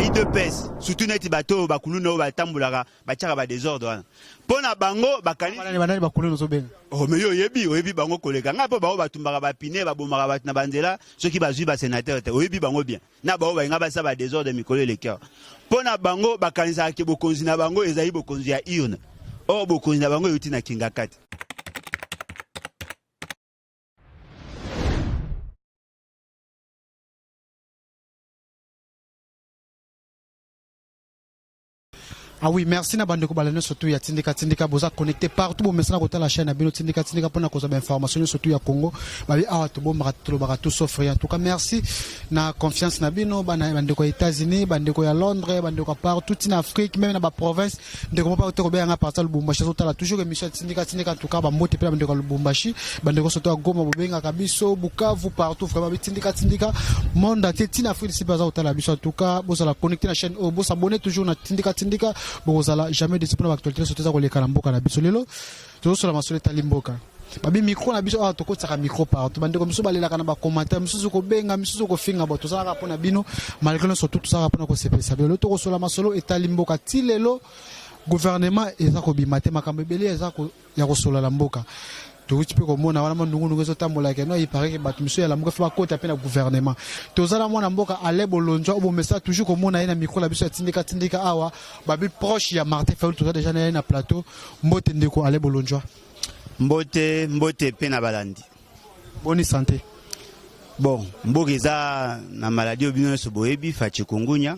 IDPS surtout neti bato bakulu no batambulaka bachaka ba désordre pona bango bakani banani bakulu no sobenga oh mais oyebi bango koleka nga po bao batumbaka bapine babomaka bat na banzela soki bazwi ba sénateur te oyebi bango bien na bao ba nga ba sa ba désordre mikolo le cœur pona bango bakanisa ke bokonzi na bango ezali bokonzi ya urne oh bokonzi na bango yuti na kingakati. Ah oui, merci na bande ko balane surtout ya tindika boza connecté partout bon message na la chaîne na bino tindika pona ko za information surtout ya Congo ba bi awa to bo mara tout s'offrir en tout cas merci na confiance na bino bande ko États-Unis bande ko ya Londres bande ko partout en Afrique même na ba province ndeko pa ko be nga partir Lubumbashi surtout la toujours émission tindika en tout cas ba moté pe bande ko Lubumbashi bande ko surtout Goma bobenga kabiso Bukavu partout vraiment tindika monde entier en Afrique si baza otala biso en tout cas boza la connecter na chaîne bo s'abonner toujours na tindika bon ça jamais discipline actualité surtout ça ko le kalamboka na biso lelo to so la masole talimboka babi micro na biso a to ko tsaka micro partout bande ko biso balela kana ba commentaire biso ko benga biso ko finga bo to ça ka pona bino malgré surtout tout ça ka pona ko sepesa lelo to ko so la masolo etalimboka ti lelo gouvernement eza ko bimate makambe bele eza ko ya ko sola la mboka to tu peux komona wana mandungu ngezo tambola ke no il paraît que batu monsieur la mboka fa kota pe na gouvernement to zala mwana mboka ale bolonjwa obo message toujours komona ina micro la biso tindika awa babi proche ya Martin Fayulu to déjà na plateau mbote ndeko ale bolonjwa mbote pe na balandi boni santé bon mboka eza na maladie obino so boyebi fa chikungunya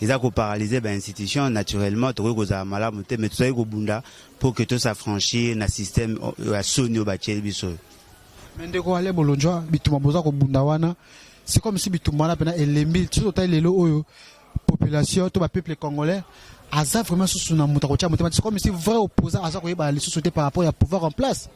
ils ont paralysé les institutions naturellement tout ça malamu te mais tout ça ko bunda pour que tout s'affranchir na système ya soni au bacheli biso mais ndeko ale bolonjwa bituma boza ko bunda wana c'est comme si bituma na pena elembi tout ta lelo oyo population to ba peuple congolais aza vraiment sous na muta ko tia muta c'est comme si vrai opposant aza ko yeba les sociétés par rapport à pouvoir en place.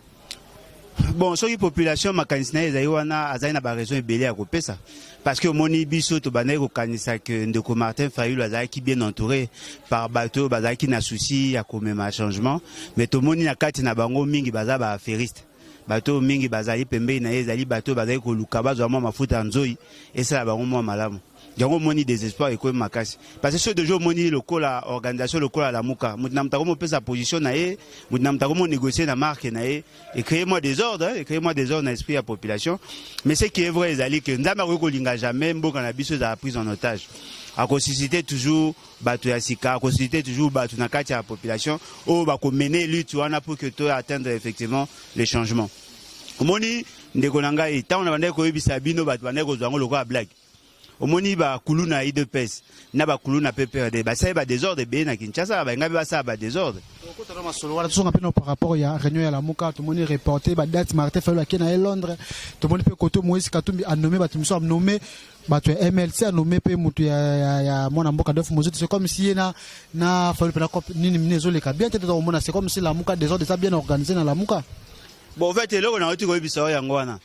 Bon, sur la population, ma candidature est na ba raison ebele à kopesa parce que moni biso to banaye ko kanisa que ndeko Martin Fayulu azaki bien entouré par bateau bazaki na souci ya komema changement mais to moni na kati na bango mingi baza ba affairiste bateau mingi bazali pembe na ezali bateau bazali ko luka bazwa mafuta nzoi et ça bango mo malamu yango moni désespoir et ko makasi parce que ce de jour moni lokola organisation lokola la muka mutina mutako mo pesa position na ye mutina mutako mo négocier na marque na ye et créer moi désordre dans l'esprit de la population mais ce qui est vrai ezali que ndama ko linga jamais mboka na biso za prise en otage a susciter toujours bato ya sika a susciter toujours bato na kati ya population o ba ko mener lutte wana pour que to atteindre effectivement les changements moni ndeko nanga e ta on bande ko yebisa bino bato bande ko zwango lokola blague omoni ba kuluna IDPS na ba kuluna PPRD ba sai ba désordre be na Kinshasa ba ngabe ba sa ba désordre ko tala masolo wala to ngapena par rapport ya réunion ya la muka to moni reporter ba date Martin Fayulu akena e Londres to moni pe koto Moïse Katumbi a nommé ba timiso a nommé ba to MLC a nommé pe mutu ya mwana mboka def mozo c'est comme si na Fayulu pe na cop nini minezo le ka bien tete to mona c'est comme si la muka désordre ça bien organisé na la muka bon en fait eloko na oti ko biso yango wana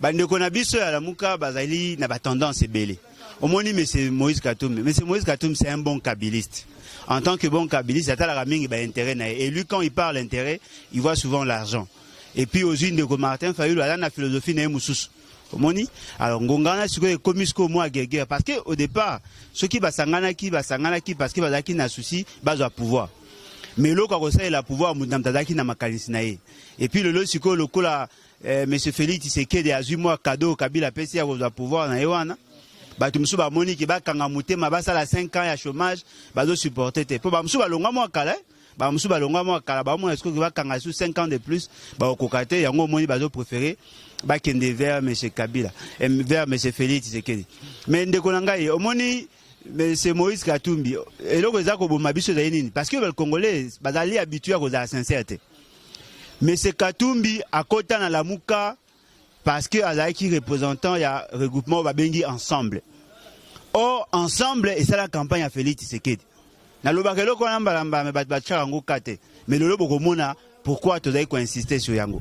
bandeko na biso ya la muka bazali na ba tendance ebele. Omoni monsieur Moïse Katumbi. Monsieur Moïse Katumbi c'est un bon kabiliste. En tant que bon kabiliste, il a la mingi ba intérêt na et lui quand il parle intérêt, il voit souvent l'argent. Et puis aux unes de Martin Fayulu a la philosophie na mususu. Omoni alors ngongana siko e komisko mo agege parce que au départ ceux qui basangana ki parce que bazaki na souci bazwa pouvoir. Mais l'autre a conseillé la pouvoir mudam tadaki na makanisi na ye. Et puis le siko lokola monsieur Félix Tshisekedi a 8 mois cadeau Kabila pesi a pouvoir na yewana. Batu musu ba moni ki ba kanga mutema ba sala 5 ans ya chômage ba do supporter te po ba musu ba longa mo kala ba musu ba longa mo kala ba mo est-ce que ba kanga sous 5 ans de plus ba kokate yango moni ba do préférer ba kende vers monsieur Kabila et vers monsieur Félix Tshisekedi mais ndeko nanga o moni monsieur Moïse Katumbi eloko za ko boma biso za nini parce que le Congolais bazali habitué à la sincérité monsieur Katumbi akota na la muka parce que Azaki représentant il y a regroupement Babengi ensemble. Or ensemble et c'est la campagne à Félix Tshisekedi. Na lobakelo ko namba me batcha yango kate. Mais lolo bokomona pourquoi tu as insister sur yango.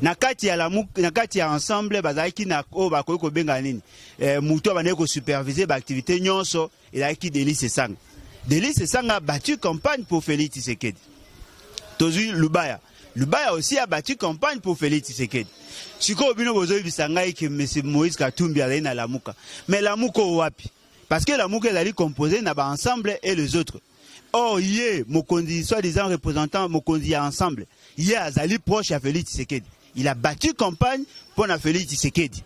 Na kati ya la na kati ya ensemble bazaki na o bakoyi ko benga nini. Muto bane ko superviser ba activité nyonso et aki Délice Sanga. Délice Sanga a battu campagne pour Félix Tshisekedi. Tozu Lubaya aussi a battu campagne pour Félix Tshisekedi. Si ko bino bozo bisangai que monsieur Moïse Katumbi a na la muka. Mais la muka wapi? Parce que la Mouka est composée ensemble et les autres. Or, hier, Mokondi, soi-disant représentant Mokondi ensemble, hier, Azali proche à Félix Tshisekedi. Il a battu campagne pour Félix Tshisekedi.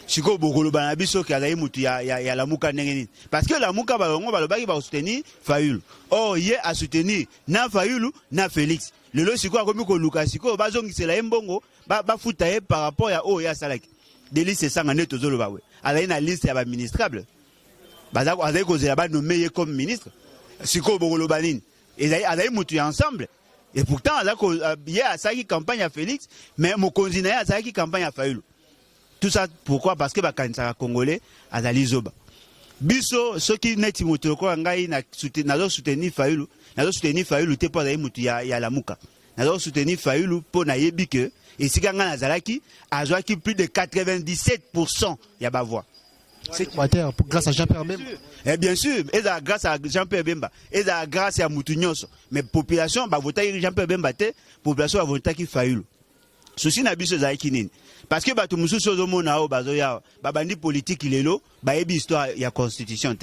Siko Bokolo Banabiso qui a la Mouka Nengeni. Parce que la Mouka va soutenir Fayulu. Or, hier, a soutenu na Fayulu, na Félix. Le lot, Siko a commis que Lucas Siko, Bazong, c'est la Mbongo, ba foutaye par rapport à O et à Salaki. Des listes, c'est ça, on est tous au Bawe. Alors, il y a une liste administrable. Bazak, Azay, qu'on a nommé comme ministre. Siko Bokolo Banin. Et Azay, Moutou ensemble. Et pourtant, il y a Azay campagne à Félix, mais mon continent, Azay campagne à Fayulu. Tout ça, pourquoi? Parce que quand les Congolais, Azali Zoba. Biso, ceux qui n'est pas Moutou, n'a soutenu Fayulu, n'a soutenu Fayulu, t'es pas Moutou, il y a la Mouka. N'a soutenu Fayulu pour Nayebi que, et si Gangan Azalaki, a joué plus de 97%, il y a ma voix. C'est grâce à Jean-Pierre Bemba. Et bien sûr, et grâce à Jean-Pierre Bemba, et grâce à Moutounios. Mais la population va voter Jean-Pierre Bemba, la population va voter qui Fayulu. Ceci n'a pas besoin de parce que tout le monde est au monde, bandi politique il est là, histoire il y a constitution.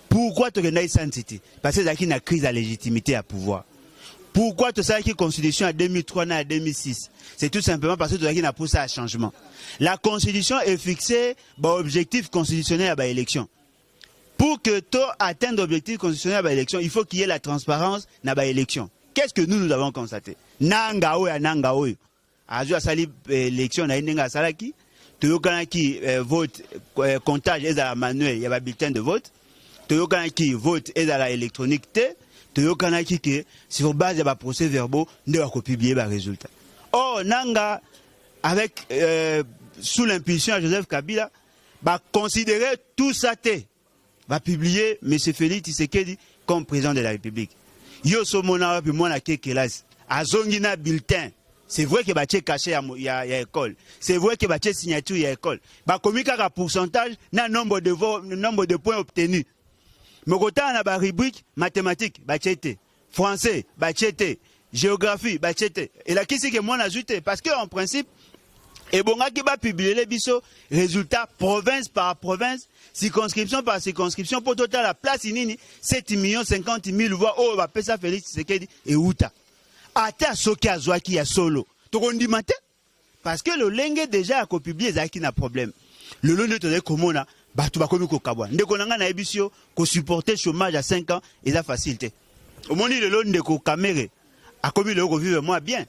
Pourquoi tu es sensible? Parce que il y a une crise de légitimité à pouvoir. Pourquoi tu sais que la constitution en 2003 et 2006? C'est tout simplement parce que tu as une poussé à changement. La constitution est fixée par objectif constitutionnel à l'élection. Pour que tu atteignes l'objectif constitutionnel à l'élection, il faut qu'il y ait la transparence dans l'élection. Qu'est-ce que nous avons constaté? Nangaoui à Nangaoui. À l'élection, salaki, tu as qui vote, comptage et à la manuel, il y a un bulletin de vote. Tu as qui vote et à la électronique, tu as qui sur base de procès verbaux, ne va publier les résultats. Or, Nanga, avec, sous l'impulsion de Joseph Kabila, va considérer tout ça, va publier M. Félix Tshisekedi comme président de la République. Yo somona puis moi na kekelas azongina bulletin. C'est vrai que bache caché il y a école. C'est vrai que bache signature il y a école. Ba komika ka pourcentage na nombre de points obtenus. Mais quand on a ba rubrique mathématiques bachete, français bachete, géographie bachete. Et là qui c'est que moi ajouté parce que en principe et bon qui va publier les biso résultats province par province, circonscription par circonscription pour total la place inini 7 50 000 voix oh va pesa Félix Tshisekedi et Outa. Ata soki azwaki ya solo. Tokondi matin parce que le lenge déjà a publié zaki na problème. Le londe to komona batu bakomi ko kabwa. Ndeko nanga na ebisio ko supporter chômage à 5 ans et la facilité. Au moni le londe ko kamere a commis le ko vivre moi bien.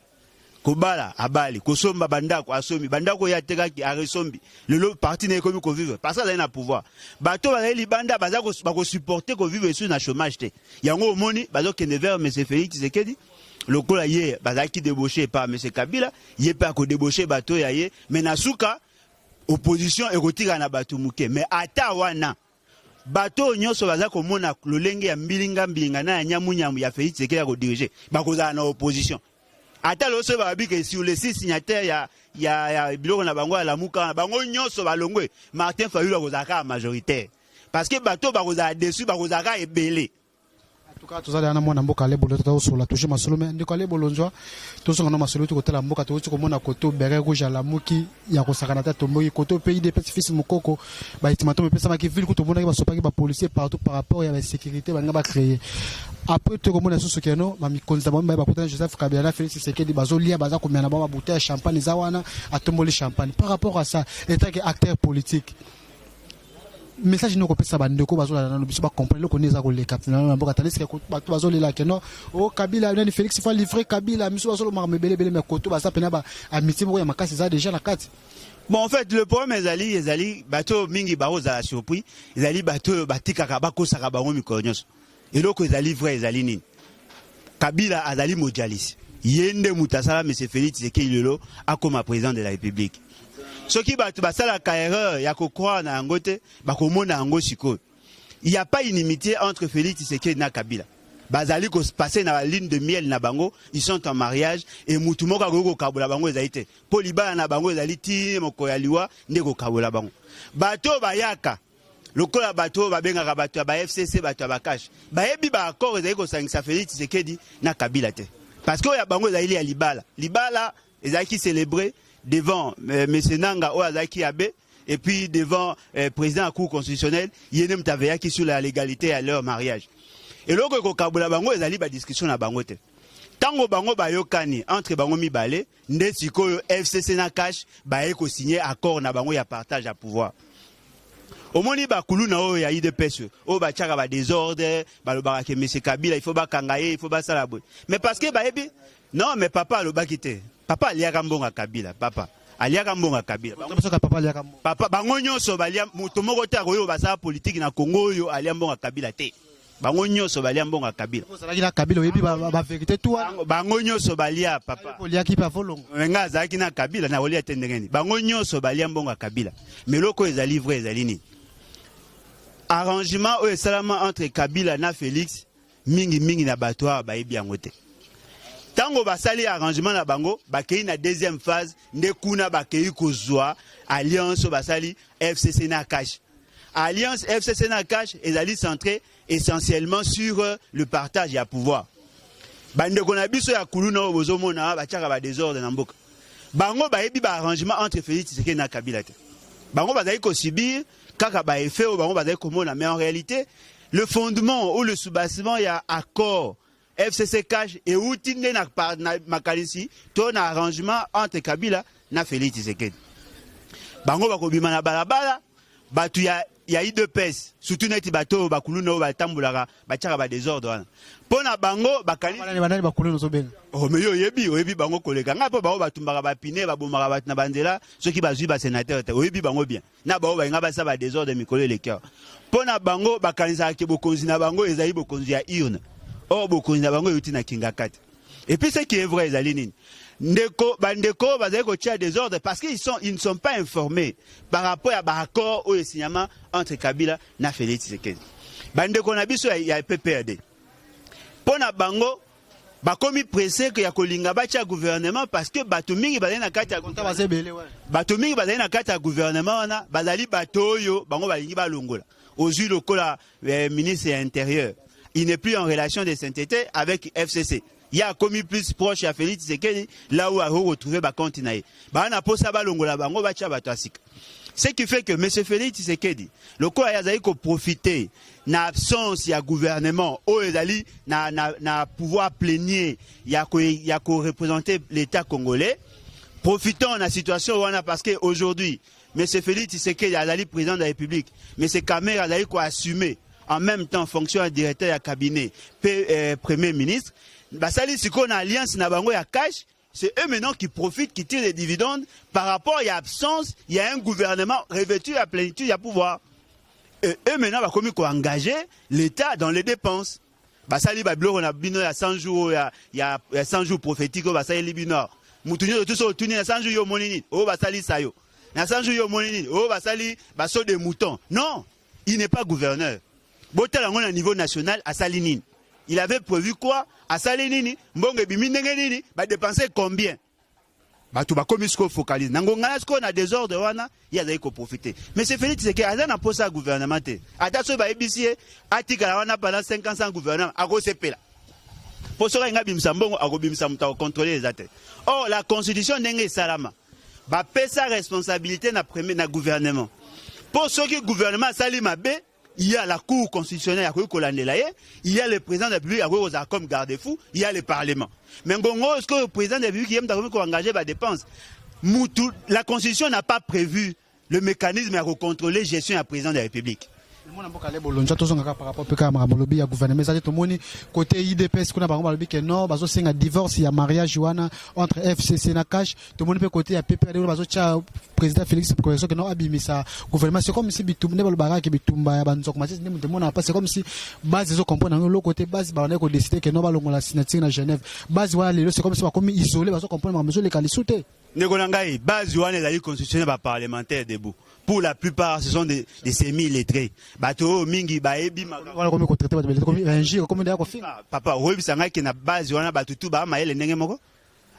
Kobala abali kosomba bandako asomi bandako ya tekaki aresombi le parti na komi ko vivre parce que ça na pouvoir bato ba li banda baza ko supporter ko vivre sur na chômage te yango omoni bazo kende vers M. Félix Tshisekedi lokola ye baza ki débauché par M. Kabila ye pa ko débaucher bato ya ye mais na suka opposition erotika na bato muke mais ata wana bato nyonso baza ko mona lolenge ya mbilinga na nyamunyamu ya Félix Tshisekedi ko diriger bakoza na opposition. Ata lo se babi que sur les 6 signataires il y a biloko na bango la muka bango nyonso balongwe Martin Fayulu kozaka majoritaire parce que bato bakoza dessus bakozaka ebele. En tout cas tous allez na mona mboka le bolo to sur la toucher masolo mais ndiko le bolonjwa to so na masolo to kotela mboka to ko mona koto bere rouge à la muki ya kosakana ta to moyi koto pays des petits mukoko ba itimato me pesa maki ville ko to mona ba sopa ki ba policier partout par rapport à la sécurité ba ngaba créer. Après tout comme on a sous ce que non mami konzama ba kotana Joseph Kabila na Félix Tshisekedi bazolia baza ko mena ba bouteille champagne zawana atomboli champagne par rapport à ça état que acteur politique message nous kopesa bandeko bazola na biso ba comprendre le connaît za ko le capitaine na mboka talisi ko bato bazolela que non o Kabila na Félix fa livrer Kabila miso bazolo marme belé mais koto baza pena ba amitié mo ya makasi za déjà la carte. Bon, en fait, le problème ezali bato mingi baroza surpris, ezali bato batika ba ko saka bango mikonyos. Et donc, ezali vrai, ezali nini. Kabila azali mojalis. Yende mutasala M. Félix Tshisekedi lelo a comme président de la République. Ce qui va basala ka erreur ya ko croire na ngote ba ko mona ngo siko. Il n'y a pas inimitié entre Félix Tshisekedi na Kabila. Bazali ko passer na ligne de miel na bango, ils sont en mariage et mutu moka ko kabola bango ezalité. Poliba na bango ezali ti moko ya liwa ndeko kabola bango. Bato bayaka lokola bato babengaka bato ba FCC bato ba cash. Bayebi ba accord ezali ko sangisa Félix Tshisekedi na Kabila te. Parce que ya bango ezali ya libala. Libala ezali ki célébrer devant M. Nanga o azaki abe et puis devant président à cour constitutionnelle yene mtavea qui sur la légalité à leur mariage et loko ko kabula bango ezali ba discussion na bango te tango bango bayokani entre bango mibale nde sikoyo FCC na cash baye ko signer accord na bango ya partage à pouvoir omoni bakulu na oyo ya IDPS o ba tchaka ba désordre balobaka ke monsieur Kabila il faut ba kangaye il faut ba salabwe mais parce que baebi non mais papa alobaki te papa aliaka mbonga Kabila papa aliaka mbonga Kabila papa bango nyonso balia moto moko te oyo basala politique na Congo oyo alia mbonga Kabila te bango nyonso balia mbonga Kabila Kabila oyebi ba vérité tout bango nyonso balia papa oliaki pa volongo nga azalaki na Kabila na olia te ndengeni bango nyonso balia mbonga Kabila mais loko ezali vrai ezali ni arrangement oyo esalama entre Kabila na Félix mingi na batoa bayebi yango te tango basali arrangement na bango bakei na deuxième phase nde kuna bakei kozwa alliance basali FCC na cash alliance FCC na cash ezali centré essentiellement sur le partage ya pouvoir bandeko na biso ya kuluna bozomona bachaka ba désordre na mboka bango bayebi ba arrangement entre Félix Tshisekedi na Kabila te bango bazali ko subir kaka ba effet au bango bazali komona mais en réalité le fondement ou le soubassement ya accord FCC cash et outine na makalisi to na arrangement entre Kabila na Félix Tshisekedi bango bakobima na balabala batu ya IDPS surtout neti bato bakulu no batambulaka bachaka ba désordre wana pona bango bakali banani bakulu no zobenga oh mais oyebi bango koleka ngapo bango batumbaka bapine babomaka bat na banzela soki bazui ba sénateur te oyebi bango bien na bango bainga basa ba désordre mikolo le cœur pona bango bakanisa ke bokonzi na bango ezali bokonzi ya urne or bokonzi na bango yuti na kingakate et puis ce qui est vrai ezali nini ndeko bandeko bazali ko tia désordre parce qu'ils ne sont pas informés par rapport à l'accord au signement entre Kabila na Félix Tshisekedi bandeko na biso ya PPRD pona bango bakomi pressé que ya kolinga bacha gouvernement parce que bato mingi bazali na kati ya bato mingi bazali na kati ya gouvernement wana bazali bato oyo bango balingi balongola ozui lokola ministre de l'Intérieur il n'est plus en relation de sainteté avec FCC il y a commis plus proche à Félix Tshisekedi là où a retrouvé ba continent ba na posa balongola bango bacha bato asika ce qui fait que M. Félix Tshisekedi le quoi yazali ko profiter na absence ya gouvernement o ezali na pouvoir plénier ya ko représenter l'état congolais profitons de la situation wana parce que aujourd'hui M. Félix Tshisekedi yazali président de la République mais c'est Kamera yazali ko assumer en même temps fonction de directeur de cabinet premier ministre basali siko na alliance na bango ya cash c'est eux maintenant qui profitent qui tirent les dividendes par rapport à l'absence il y a un gouvernement revêtu à plénitude à pouvoir et eux maintenant va comme engager l'état dans les dépenses basali bablo on a bino ya 100 jours il y a 100 jours prophétiques basali libino mutunyo tout ça tourner 100 jours yo monini o basali sayo na 100 jours yo monini o basali baso de moutons non il n'est pas gouverneur botala ngona niveau national à salinine il avait prévu quoi à salinini mbonge bimindenge nini ba dépenser combien batu ba komi sko focalise nangonga sko na désordre wana il y a d'ailleurs ko profiter mais c'est Félix Tshisekedi azana posa gouvernement te attention ba ebisie atika wana pendant 5 ans sans gouvernement ako sepela posoka nga bimsa mbongo ako bimsa muta contrôler les attaques or la constitution ndenge salama ba pesa responsabilité na premier na gouvernement pour ceux qui gouvernement sali mabe il y a la cour constitutionnelle il y a le président de la République comme garde-fou, il y a le parlement. Mais est-ce que le président de la République aime engager la dépense? La constitution n'a pas prévu le mécanisme à contrôler la gestion du président de la République. Par rapport au gouvernement, côté IDPS, divorce, il y a mariage entre FCC et Cash. Tout le monde peut côté PPRD, président Félix gouvernement. C'est comme si c'est comme si base comprendre le côté base décider que nous la signature à Genève. Base c'est comme si on isolé, comprendre les qualités. Negonangai, base la constitutionnelle parlementaire debout. Pour la plupart, ce sont des semi-lettrés. Bato mingi baebi papa,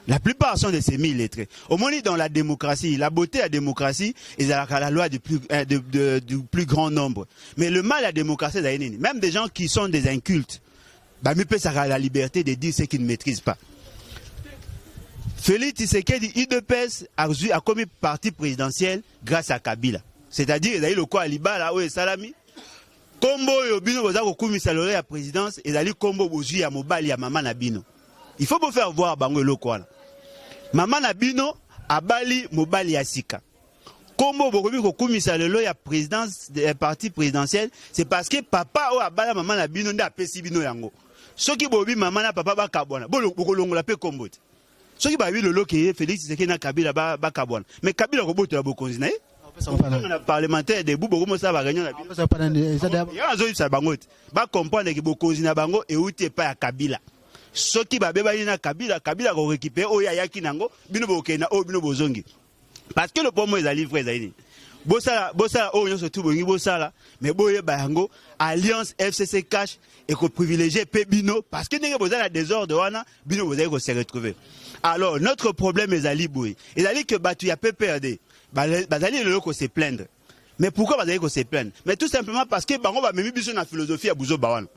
la plupart sont des semi-lettrés. Au moins dans la démocratie, la beauté de la démocratie est la loi du plus grand nombre. Mais le mal à la démocratie, même des gens qui sont des incultes, la liberté de dire ce qu'ils ne maîtrisent pas. Félix Tshisekedi, IDPS a commis parti présidentiel grâce à Kabila. c'est-à-dire ezali lokwa libala oyo salami kombo oyo bino boza kokumisa lelo ya présidence ezali kombo bozwi ya mobali ya mama na bino. Il faut vous faire voir bango eloko wana. Mama na bino abali mobali ya sika. Kombo bokomi kokumisa lelo ya présidence de parti présidentiel, c'est parce que papa o abala mama na bino nda apesi bino yango. Soki bobi mama na papa ba kabwana, bokolongola pe kombo te. Soki babi lelo ke Félix Tshisekedi na Kabila ba kabwana. Mais Kabila ko botola bokonzi na ye. On a parlementaire de Boubo comme ça va gagner la Kabila. Il y a un autre ça bango. Ba comprendre que bokonzi na bango et outi pa ya Kabila. Soki ba beba na Kabila, Kabila ko récupérer o ya yaki nango, bino bokena o bino bozongi. Parce que le pomo ezali frère ezali. Bosala o nyonso tout bongi bosala, mais boye ba yango alliance FCC cash et ko privilégier pe bino parce que ndenge bozala désordre wana, bino bozali ko se retrouver. Alors notre problème ezali boye. Ezali que batu ya PPRD, bazali le ko se plaindre. Mais pourquoi bazali ko se plaindre? Mais tout simplement parce que bango ba memi biso na philosophie ya buzo bawana.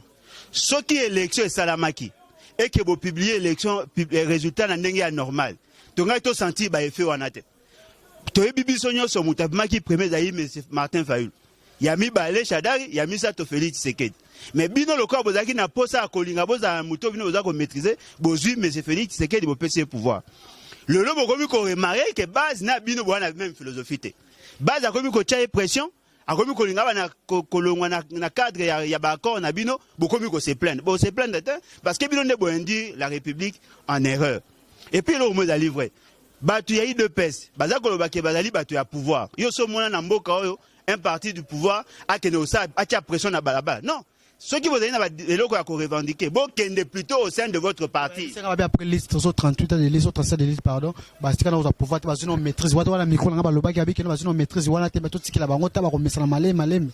Soki élection esalamaki et que vous publiez l'élection résultat na ndenge ya normal. Tonga to senti ba effet wana te. Toyebi biso nyonso mutu abimaki premier zayi M. Martin Fayulu. Yami Balé Chadari, yami Sato Félix Tshisekedi. Mais bino lokwa bozaki na posa kolinga boza muto bino boza ko maîtriser, bozui M. Félix Tshisekedi bo pese pouvoir. Le lobo komi ko remarquer que base na bino bo na même philosophie te. Base a komi ko tia pression, a komi ko linga na kolongwa na cadre ya ba accord na bino, bo komi ko se plaindre. Bo se plaindre parce que bino ne bo indi la République en erreur. Et puis le mot da livrer. Batu ya IDPS, bazako lobake bazali batu ya pouvoir. Yo so mona na mboka oyo, un parti du pouvoir a kende osa atia pression na balabala. Non. Ceux qui vous avez eloko ya ko revendiquer, bon kende plutôt au sein de votre parti. C'est après liste 38 de liste 37 de liste pardon, ba sika na oza pouvoir ba zino maîtrise watu wala micro nga ba lobaki abiki na ba zino maîtrise wana te ba totiki la bango ta ba ko mesana malem.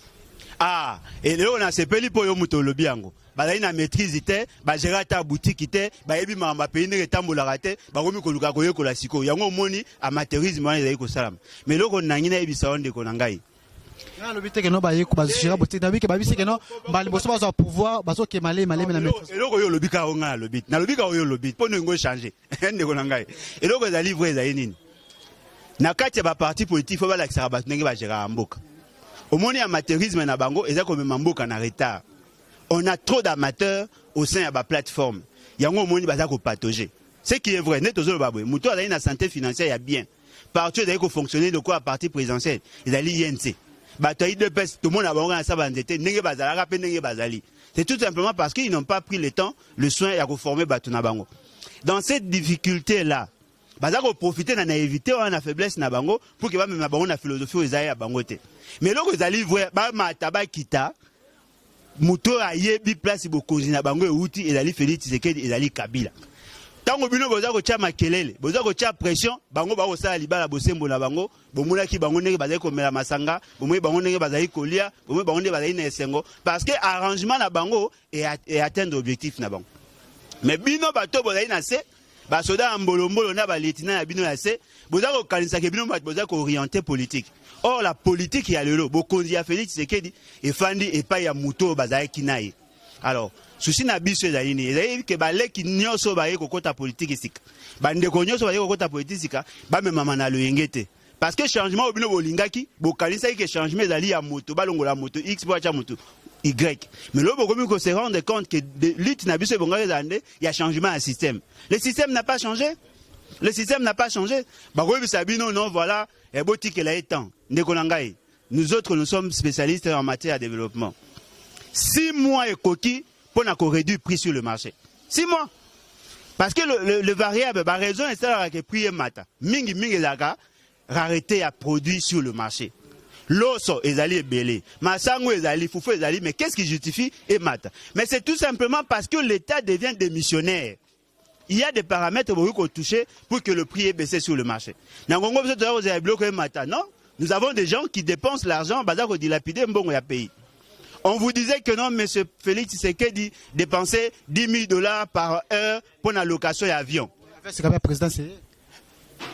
Ah, et là on a sepeli po yo muto lobi yango. Bazali na maîtrise te, ba gérer ta boutique te, ba yebi mamba pays ne tambola raté, ba komi ko luka ko yekola siko. Yango moni amateurisme wana ezali ko salama. Mais loko nangina ebisa onde ko nangai. Na lobite ke no ba yeko ba gérer boutique na biki ba bisi ke no mbali boso ba zo pouvoir ba zo ke malem na maîtrise. Et loko yo lobika onga na lobite. Na lobika yo lobite po ngo changer. Ende ko nangai. Et loko ezali vrai ezali nini? Na kati ba parti politique fo ba la kisaka ba ndenge ba gérer mboka. Au monde amateurisme na bango eza comme mamboka na retard. On a trop d'amateurs au sein de la plateforme. Yango au monde baza ko patoger. Ce qui est vrai, net ozolo babwe. Muto azali na santé financière ya bien. Partout ezali ko fonctionner de quoi à parti présidentiel. Ezali INC. Bataille de peste tout le monde a bango na sa bandete ndenge bazala pe ndenge bazali. C'est tout simplement parce qu'ils n'ont pas pris le temps, le soin ya ko former batu na bango. Dans cette difficulté là, baza ko profiter na éviter na faiblesse na bango pour que ba même bango na philosophie ezali ya bango te. Mais loko ezali vrai ba mataba kita muto ayebi place bokonzi na bango euti ezali Félix Tshisekedi ezali Kabila. Tango bino boza ko tia makelele, boza ko tia pression, bango ba ko sala libala bosembo na bango, bomula ki bango ndenge bazali ko mela masanga, bomwe bango ndenge bazali kolia, bomwe bango ndenge bazali na esengo parce que arrangement na bango et atteindre objectif na bango. Mais bino bato bozali na se ba soda mbolombolo na ba lieutenant ya bino ya se, boza ko kanisa ke bino boza ko orienter politique. Or la politique ya lelo bokonzi ya Félix Tshisekedi efandi epa ya muto bazali kinaye. Alors souci na biso ezali ni ezali ke baleki nyonso baye kokota politique isika. Bandeko nyonso baye kokota politique isika ba memama na loyenge te. Parce que changement obino bolingaki bokanisa ke changement ezali ya moto balongola moto X pour acha moto Y. Mais là bokomi ko se rendre compte que lutte na biso bonga ezande ya changement à système. Le système n'a pas changé. Le système n'a pas changé. Bakobi sabino non voilà et boutique là étant. Nous autres, nous sommes spécialistes en matière de développement. 6 mois et coquille pour réduire le prix sur le marché. 6 mois. Parce que le variable, la raison est celle que le prix est matin. Mingi zaka, rareté à produits sur le marché. L'osso est allé belé. Massango est allé, foufou est allé. Mais qu'est-ce qui justifie et matin? Mais c'est tout simplement parce que l'État devient démissionnaire. Il y a des paramètres pour toucher pour que le prix est baissé sur le marché. Non, nous avons des gens qui dépensent l'argent, pour dilapider un pays. On vous disait que non, M. Félix Tshisekedi dépensait $10,000 par heure pour la location d'avion.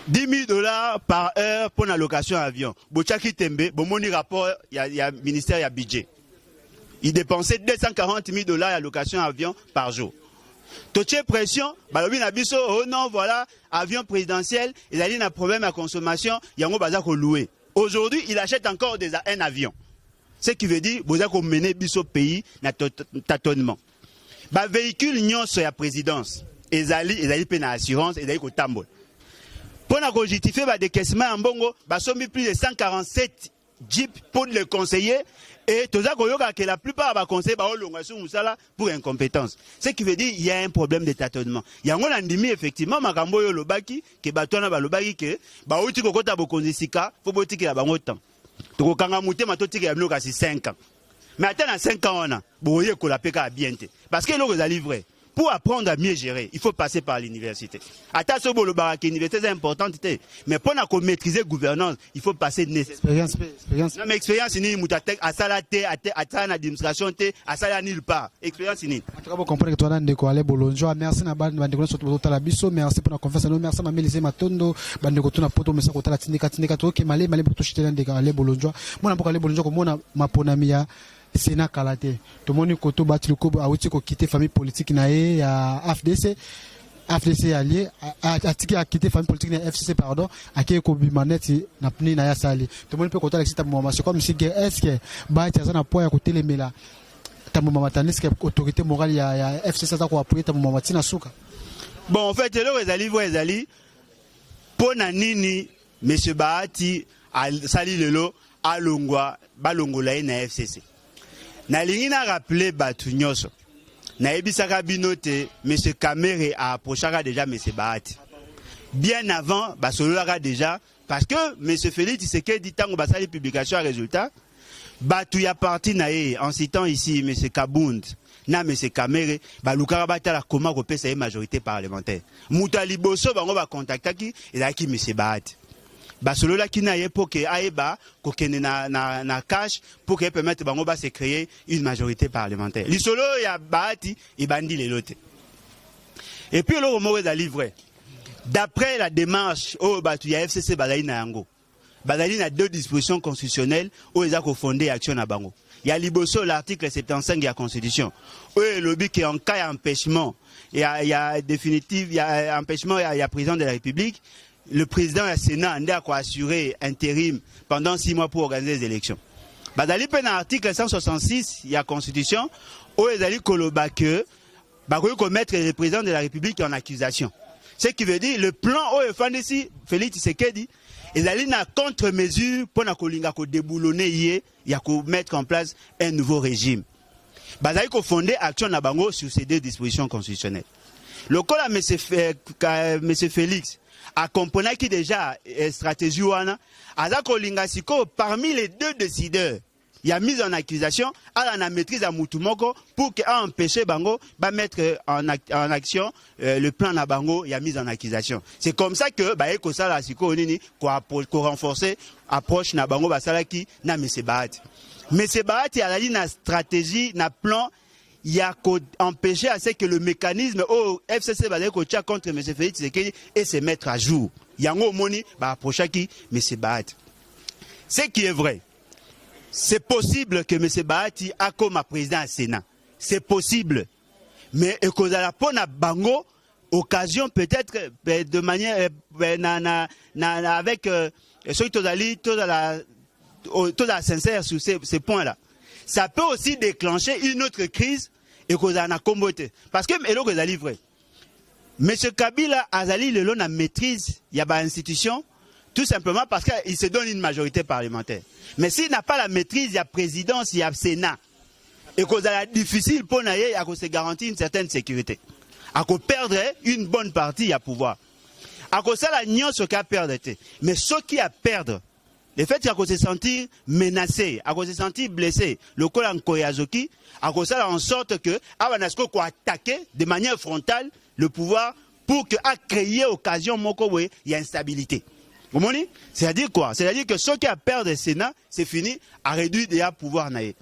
$10,000 par heure pour la location d'avion. Bochaki Tembe, bon rapport, il y a ministère, il y a budget. Il dépensait $240,000 à la location d'avion par jour. Toute pression, oh non, voilà, avion présidentiel, il a dit un problème à consommation, il y a un bazar loué. Aujourd'hui, il achète encore un avion. Ce qui veut dire, vous avez mené au pays na tâtonnement. Ba véhicule nyon sur la présidence. Ezali pe na assurance, ezali ko tambol. Pour na justifier ba décaissement en bongo, ba sommi plus de 147 jeeps pour les conseillers et tout ça que la plupart des conseillers pour incompétence. Ce qui veut dire qu'il y a un problème de tâtonnement. Il y a un andimi effectivement makambo yo lobaki que batona ba lobaki que ba uti ko kota bokonzi sika faut botiki la bango temps. To kanga mutema to tiki ya mnoka si 5 ans. Mais attends 5 ans on a boye ko la peka bien te parce que l'eau est livré. Pour apprendre à mieux gérer, il faut passer par l'université. Attention, l'université c'est importante, mais pour maîtriser la gouvernance, il faut passer de expérience. Non, mais expérience, ni mutatek, à salaté, à l'administration, à salaire nulle part. Expérience, ni. En tout cas, vous comprenez que tu as un décollé Bolonjo. Merci na bande de surtout la biso. Merci pour la confiance. Merci à Mamie Lise Matondo. Bande de na poto, mais ça côté la tindika to que malé pour toucher un décollé Bolonjo. Moi, na pour aller Bolonjo comme moi ma ponamia. Sénat Kalate. Tout le monde koto battu le coup a aussi quitté famille politique nae à FDC allié a quitté famille politique na FCC pardon a qui ko bimaneti na pni na ya sali. Tout le monde peut compter avec cette moment c'est comme si est-ce que ba tia na point à côté les mela ta moment matani que autorité morale ya FCC ça ko appuyer ta moment tina suka. Bon en fait ezali pour nini monsieur Bahati sali lelo alongwa balongola na FCC. Nalingi na rappeler batu nyoso. Na ebisaka binote monsieur Kamere a approché déjà monsieur Bahati. Bien avant basololaka déjà parce que monsieur Félix Tshisekedi tango basali publication à résultat batu ya parti na ye en citant ici monsieur Kabund na monsieur Kamere balukaka batala comment ko pesa majorité parlementaire. Muta liboso bango ba contactaki ezaki monsieur Bahati. Basolola qui n'a pour que Aeba kokene na cash pour que permettre bango ba se créer une majorité parlementaire. Lisolo ya Bahati et bandi les lote. Et puis le mot est livré. D'après la démarche au batu ya FCC bazali na yango. Bazali na 2 dispositions constitutionnelles où ils ont fondé action na bango. Il y a liboso l'article 75 de la Constitution. Où le lobby qui en cas d'empêchement, il y a définitive, il y a empêchement, il y a président de la République. Le président du Sénat a assuré intérim pendant 6 mois pour organiser les élections. Dans l'article 166, il y a la Constitution, où ils ont koloba que mettre le président de la République en accusation. Ce qui veut dire le plan où ici, Félix Tshisekedi, ils ont une contre-mesure pour déboulonner il y a mettre en place un nouveau régime. Ils ont fondé action na bango sur ces 2 dispositions constitutionnelles. Le cas de M. Félix a compris qui déjà stratégie wana azako lingasiko parmi les 2 décideurs il y a mise en accusation à la maîtrise à Mutumoko pour que empêcher bango ba mettre en action le plan na bango il y a mise en accusation. C'est comme ça que ba eko sala siko nini ko renforcer approche na bango basalaki na M. Bahati. M. Bahati a la stratégie na plan il y a empêché à ce que le mécanisme au FCC va dire contre M. Félix Tshisekedi et se mettre à jour. Il y a un moni va approcher qui M. Bahati. Ce qui est vrai, c'est possible que M. Bahati a comme président au Sénat. C'est possible. Mais ekozala pona bango occasion peut-être de manière avec toute la sincère sur ces points-là. Ça peut aussi déclencher une autre crise et qu'on a combattu. Parce que Melo est livré. M. Kabila Azali Lelo na maîtrise, il y a une institution, tout simplement parce qu'il se donne une majorité parlementaire. Mais s'il n'a pas la maîtrise, il y a présidence, il y a Sénat. Et qu'on a difficile pour naïe à se garantir une certaine sécurité. À qu'on perdrait une bonne partie, il y a pouvoir. À cause de la nion ce qu'a perdu. Mais ce qui a perdu, le fait qu'il se sentir menacé, qu'il se sentir blessé, le col en Koyazoki, a ça en sorte que Abanasko quoi attaquer de manière frontale le pouvoir pour que à créer occasion il y a instabilité. Vous comprenez? C'est-à-dire quoi? C'est-à-dire que ce qui a perdu le Sénat, c'est fini à réduire déjà pouvoir naïe.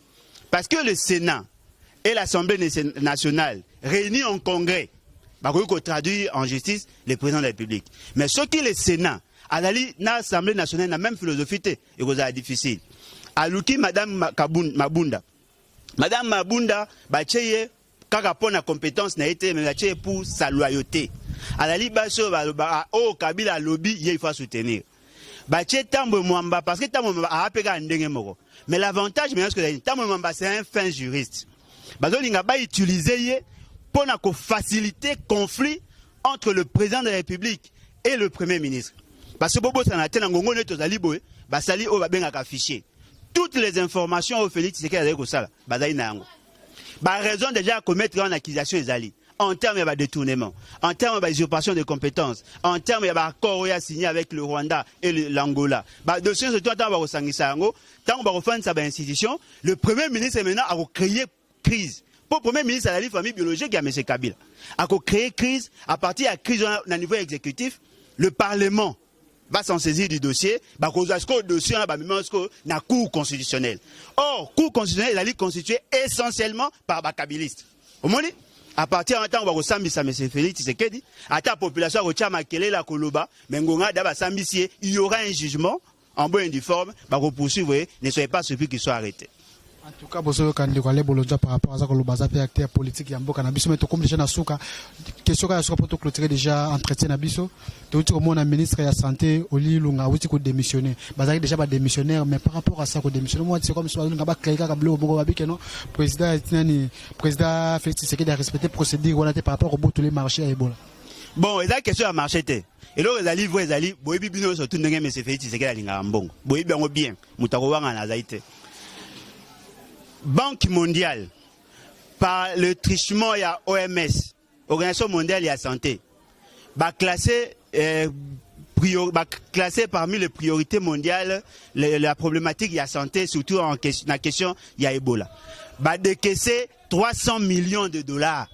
Parce que le Sénat et l'Assemblée nationale réunis en congrès, bah traduire en justice le président de la République. Mais ce qui est le Sénat l'Assemblée nationale, la même philosophie, et c'est difficile. Aluki, Madame Mabunda. Madame Mabunda, bacheye, kaka pour la compétence n'a été, mais bacheye pour sa loyauté. Alali Basso, au Kabila lobby, il faut soutenir. Bache Tambo Mwamba, parce que Tambo Mwamba a appelé un ndenge moko. Mais l'avantage, Tambo Mwamba, c'est un fin juriste. Bazo linga ba utiliser pour faciliter conflit entre le président de la République et le Premier ministre. Parce que Bobo Sanate Nangongo ne tozali boy, basali o babenga ka fichier. Toutes les informations au Félix Tshisekedi avec Osala, bazali na yango. Ba raison déjà à commettre une accusation ezali. En termes de détournement, en termes d'usurpation de compétences, en termes d'accord signé avec le Rwanda et l'Angola. Dossier surtout tant que Sangisango, tant que faire sa institution, le Premier ministre maintenant a créé crise. Pour le Premier ministre à la famille biologique, il y a M. Kabila. A créé crise, à partir de la crise au niveau exécutif, le Parlement va s'en saisir du dossier, le dossier na cour constitutionnelle. Or, cour constitutionnelle, elle est constituée essentiellement par les kabilistes. Au moins, à partir de temps où M. Félix Tshisekedi, à ta population, il y aura un jugement en bonne et due forme, poursuivre, ne soyez pas surpris qu'il soit arrêté. En tout cas, vous avez par rapport à ça, que les acteurs politiques, il y a beaucoup de choses, mais comme déjà, question pour clôturer déjà entretien Nabiso, tout le monde ministre de la santé, Oli Lunga, où il démissionné. Bazari déjà pas démissionnaire, mais par rapport à ça, démissionnaire, moi c'est comme si on a créé un bleu au Bongo Babi, non, président Félix Tshisekedi a respecté procédure, on a été par rapport au bout tous les marchés à Ebola. Bon, il y a une question à marché. Et là, les livres, les alliés, Boyebi Bino, surtout, n'a pas Félix Tshisekedi à Lingambong. Boyebi en bien, Moutarouan en Azaïté. Banque mondiale, par le trichement, il y a OMS, Organisation mondiale de la santé, classé parmi les priorités mondiales la problématique de la santé, surtout en la question il y a Ebola. Décaisser 300 millions de dollars.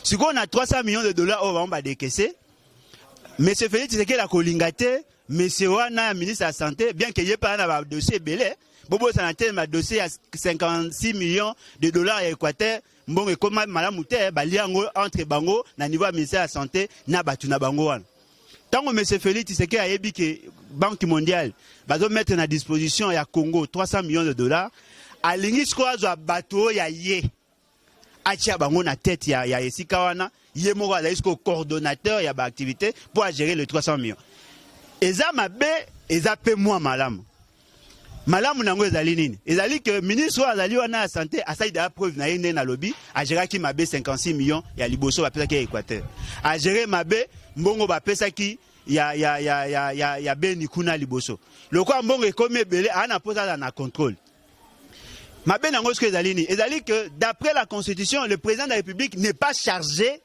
Si on a 300 millions de dollars, on va décaisser. M. Félix Tshisekedi a collingaté, M. Wana, ministre de la Santé, bien qu'il n'y ait pas un dossier belé, Bobo Sanate m'a dossier à 56 millions de dollars à Équateur. Bon, et comme Madame Mouté, Baliango entre Bango, na niveau ministère de la Santé, na Batuna Bango. Tant que M. Félix Tshisekedi a dit que la Banque mondiale va mettre à disposition à Congo 300 millions de dollars, à l'Ingisco, à bateau, il y a yé. Atia Bango na tête, il y a Esikawana, Yemora, il y a coordonnateur, il y a activité pour gérer les 300 millions. Et ça m'a bé, et ça paie moins malam. Malam nango ezali nini ezali que ministre azali wana la santé asali da preuve na yende na lobby a gérer ki mabe 56 millions ya liboso ba pesa ki Équateur a gérer mabe mbongo ba pesa ki ya beni kuna liboso lokwa mbongo ekomi belé ana posa na contrôle mabe nango ce que ezali nini ezali que d'après la constitution le président de la République n'est pas chargé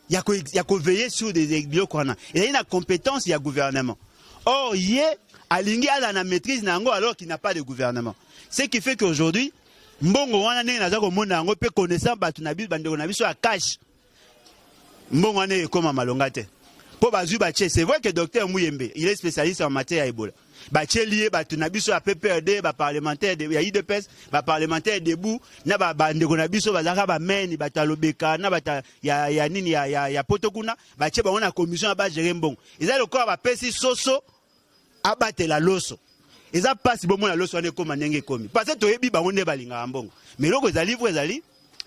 ya ko veiller sur des biloko wana il a une compétence il y a gouvernement or yé Alingi a la maîtrise nango alors qu'il n'a pas de gouvernement. Ce qui fait qu'aujourd'hui, mbongo wana ne naza ko mona ngo pe connaissant batu na biso bandeko na biso a cash. Mbongo wana ekoma malonga te. Po bazu ba c'est vrai que docteur Mouyembe, il est spécialiste en matière Ebola. Ba lié batu na biso a PPRD, ba parlementaire de ya IDPS, ba parlementaire debout, na ba bandeko na biso bazaka ba meni batalobeka, na bata ya nini ya potokuna, ba ba on a commission ba gérer mbongo. Ils a le corps ba pesi soso abattre la loso. Et ça passe bon la loso ne comme ndenge komi. Parce que toyebi ba onde balinga mbongo. Mais loko ezali vrai ezali.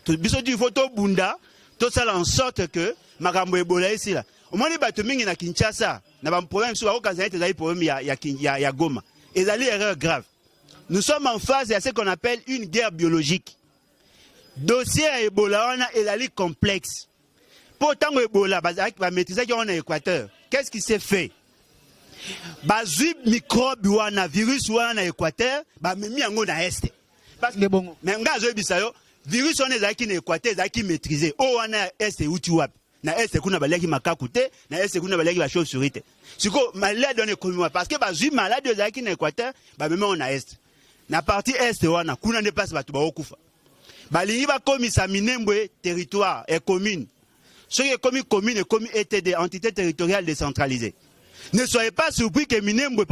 To biso du photo bunda, to sala en sorte que makambo Ebola ici là. Au moins les bato mingi na Kinshasa, na ba problème sur ba kanzali ezali problème ya Goma. Ezali erreur grave. Nous sommes en phase de ce qu'on appelle une guerre biologique. Dossier à Ebola on a ezali complexe. Pourtant Ebola ba maîtriser qu'on a Équateur. Qu'est-ce qui s'est fait? Bazui microbe wana virus wana Équateur ba memi yango na est parce que bon mais ngazo bisayo virus wana ezaki na Équateur ezaki maîtriser o wana est uti wapi na est kuna balaki makakute na est kuna balaki ba chauve-souris te siko malade on est parce que bazui malade ezaki na Équateur ba memi on na est na partie est wana kuna ne passe batu ba okufa balingi ba komisa Minembwe territoire et commune ce qui est commune et commune ETD entité territoriale décentralisée. Ne soyez pas surpris que Minembwe,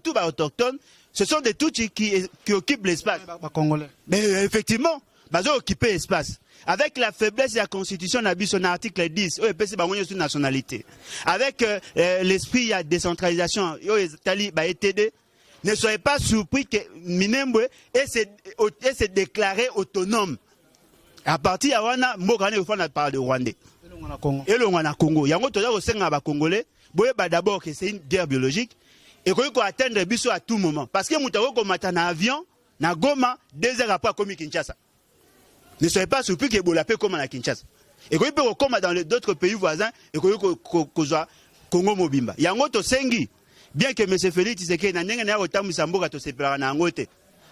tout autochtones, ce sont des Tutsis qui occupent l'espace. Mais effectivement, ils ont occupé l'espace. Avec la faiblesse de la Constitution, on a vu son article 10, une nationalité. Avec l'esprit de décentralisation, ne soyez pas surpris que Minembwe ait se déclaré autonome. À partir de là, on parle de Rwandais. Et le Congo. Il y a un Congolais. D'abord que c'est une guerre biologique et qu'on peut atteindre biso à tout moment parce que moutako ko mata na avion na Goma 2 heures après comme Kinshasa. Ne soyez pas surpris que Ebola peut comme à Kinshasa. Et qu'on peut comme dans d'autres pays voisins et qu'on peut Congo Mobimba. Yango to sengi bien que M. Félix Tshisekedi na ndenge na otamisa mboka to sepelaka na ngote.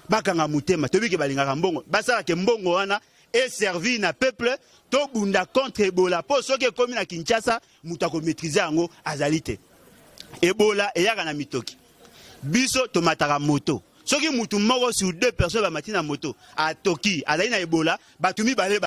Bakanga mutema tobi ke balingaka mbongo. Basala ke mbongo wana et servi na peuple to bunda contre Ebola po soki komi na Kinshasa mutako maîtriser yango azalite. Ebola eyaka na mitoki. Biso to mataka moto. Soki mutu moko sur 2 personnes ba matina moto a Toki azali na Ebola batumi bale